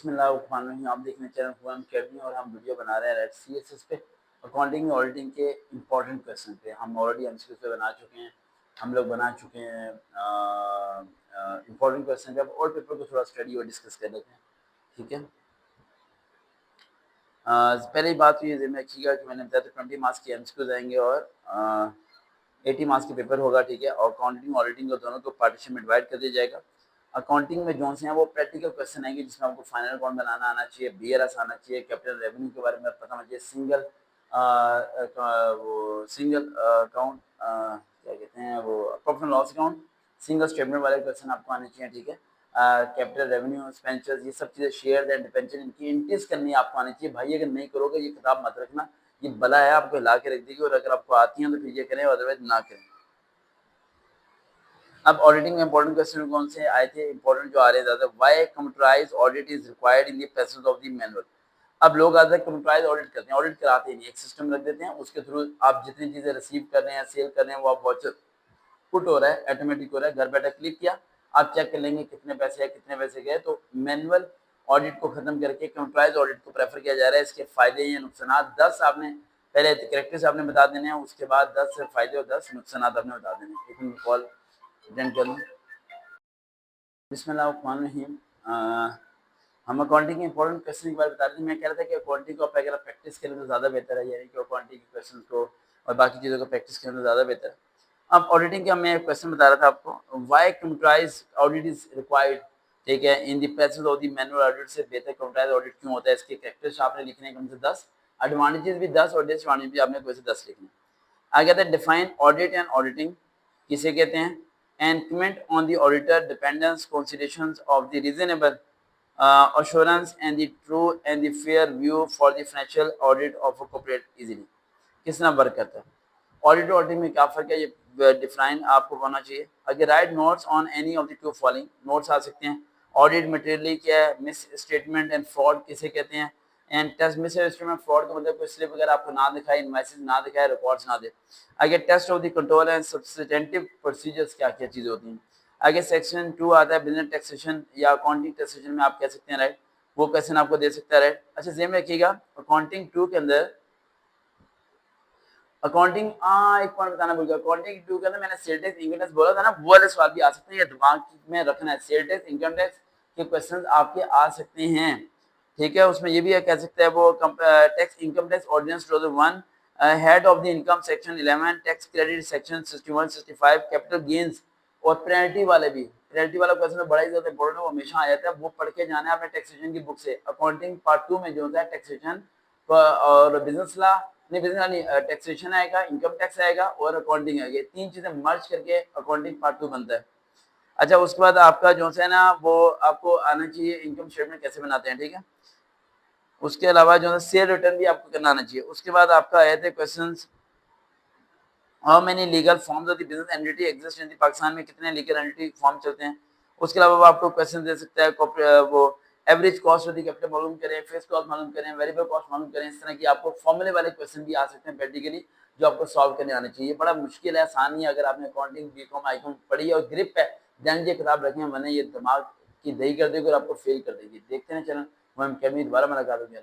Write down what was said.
बिस्मिल्लाहिर्रहमानिर्रहीम। आप देख रहे हैं चैनल हुआ अकेडमी और हम वीडियो बना रहे हैं रेड सीएसएस पे अकाउंटिंग और ऑडिटिंग के इम्पोर्टेंट क्वेश्चन पे। हम ऑलरेडी एमसीक्यू पे बना चुके हैं, हम लोग बना चुके हैं इम्पोर्टेंट क्वेश्चन पे। अब और पेपर को थोड़ा स्टडी और डिस्कस कर लेते हैं, ठीक है। पहले ही बात ये ध्यान रखिएगा कि मैंने बताया था 20 मार्क्स के एमसीक्यूज आएंगे और 80 मार्क्स के पेपर होगा, ठीक है। और अकाउंटिंग और ऑडिटिंग को दोनों को पार्टीशन में डिवाइड कर दिया जाएगा। अकाउंटिंग में जो से हैं वो प्रैक्टिकल क्वेश्चन आएंगे जिसमें आपको फाइनल अकाउंट बनाना आना चाहिए, बीआरएस आना चाहिए, कैपिटल रेवेन्यू के बारे में पता होना चाहिए, सिंगल अकाउंट क्या कहते हैं वो profit and loss account, single statement वाले क्वेश्चन आपको आने चाहिए, ठीक है। कैपिटल रेवेन्यू एक्सपेंचर्स ये सब चीज़ें, शेयर एंड डिबेंचर इनकी एंट्रीज करनी आपको आनी चाहिए। भाई अगर नहीं करोगे ये किताब मत रखना, ये बला है, आपको हिला के रख देगी। और अगर आपको आती हैं तो फिर ये करें, अदरवाइज ना करें। अब ऑडिटिंग में इंपॉर्टेंट क्वेश्चन कौन से आए थे, इंपॉर्टेंट जो आ रहे हैं ज्यादा, why computerised audit is required in the presence of the manual. अब लोग आते हैं कंप्यूटराइज ऑडिट करते हैं, ऑडिट कराते नहीं, एक सिस्टम रख देते हैं, उसके थ्रू आप जितनी चीजें रिसीव कर रहे हैं, सेल कर रहे हैं, वो आप वाउचर पुट हो रहा है, ऑटोमेटिक हो रहा है, घर बैठे क्लिक किया आप चेक कर लेंगे कितने पैसे है, कितने पैसे गए। तो मैनुअल ऑडिट को खत्म करके कंप्यूटराइज ऑडिट को प्रेफर किया जा रहा है। इसके फायदे या नुकसान 10 आपने पहले करेक्टर्स आपने बता देने हैं, उसके बाद 10 फायदे और 10 नुकसान आपने बता देने हैं। लेकिन कॉल अटेंड कर लूँ। बिस्मिल्लाहिर्रहमानिर्रहीम। हम अकाउंटिंग के इंपॉर्टेंट क्वेश्चन के बारे में बता रहे थे। मैं कह रहा था कि अकाउंटिंग को आप अगर प्रैक्टिस करें तो ज़्यादा बेहतर है, यानी कि अकाउंटिंग के क्वेश्चन को और बाकी चीज़ों को प्रैक्टिस करें तो ज़्यादा बेहतर है। अब ऑडिटिंग का मैं क्वेश्चन बता रहा था आपको, why computerize audit is required, ठीक है, in the presence of the manual audit से बेहतर कंप्यूटराइज ऑडिट क्यों होता है। इसके कैरेक्टर्स आपने लिखने हैं कम से 10, एडवांटेजेस भी 10 और डिसएडवांटेज भी आपने कोई से 10 लिखने। आगे आता है डिफाइन ऑडिट एंड ऑडिटिंग किसे कहते हैं, and comment on the auditor dependence considerations of the reasonable assurance and the true and the fair view for the financial audit of a corporate easily। किस तरह वर्क करता है audit और auditing में, क्या फर्क है, ये डिफाइन आपको होना चाहिए। अगर write notes on any of the two following, notes आ सकते हैं। ऑडिट मटेरियली क्या है, मिस स्टेटमेंट एंड फ्रॉड किसे कहते हैं, and test misstatement fraud का मतलब कोई स्लिप वगैरह आपको ना दिखाए, इनवॉइसेस ना दिखाए, रिकॉर्ड्स ना दे। आगे test of the control and substantive procedures क्या क्या चीजें होती हैं। आगे सेक्शन 2 आता है बिजनेस टैक्सेशन या अकाउंटिंग टैक्सेशन में आप कह सकते हैं, राइट, वो क्वेश्चन आपको दे सकता है, राइट। अच्छा जेम रखिएगा अकाउंटिंग 2 के अंदर अकाउंटिंग एक पॉइंट बताना भूल गया, अकाउंटिंग 2 के अंदर मैंने सेल टैक्स इनकम टैक्स बोला था ना, वो वाले सवाल भी आ सकते हैं, ये दिमाग में रखना है। सेल टैक्स इनकम टैक्स के क्वेश्चंस आपके आ सकते हैं, ठीक है। उसमें ये भी कह सकते हैं वो tax income tax ordinance 2001, head of the income section 11, tax credit section 61 65, capital gains और पेनल्टी वाले भी। पेनल्टी वाला क्वेश्चन बड़ा ही ज्यादा इंपॉर्टेंट है, वो हमेशा आ जाता है, वो पढ़ के जाना है आपने टैक्सेशन की बुक से। अकाउंटिंग पार्ट 2 में जो होता है टैक्सेशन और बिजनेस लॉ, नहीं बिजनेस नहीं, टैक्सेशन आएगा, इनकम टैक्स आएगा और अकाउंटिंग आएगी, तीन चीजें मर्ज करके अकाउंटिंग पार्ट 2 बनता है। अच्छा उसके बाद आपका जो है ना वो आपको आना चाहिए इनकम स्टेटमेंट कैसे बनाते हैं, ठीक है। उसके अलावा जो है सेल रिटर्न भी आपको करना आना चाहिए। उसके बाद आपका आए थे questions, how many legal forms of the business entity exist in the Pakistan में कितने लीगल एंटिटी फॉर्म चलते हैं। उसके अलावा वो आपको क्वेश्चन दे सकता है वो average cost of the capital मालूम करें, फिक्स कॉस्ट मालूम करें, वेरिएबल कॉस्ट मालूम करें। इस तरह की आपको फॉर्मूले वाले क्वेश्चन भी आ सकते हैं प्रैक्टिकली, जो आपको सॉल्व करने आने चाहिए। बड़ा मुश्किल है, आसान नहीं है। अगर आपने अकाउंटिंग बीकॉम आईकॉम पढ़ी है और ग्रिप है, ध्यान ये किताब रखें, वरना ये दिमाग की दही कर देगी और आपको फेल कर देगी। देखते हैं चलन, हम कभी दोबारा मुलाकात होगी।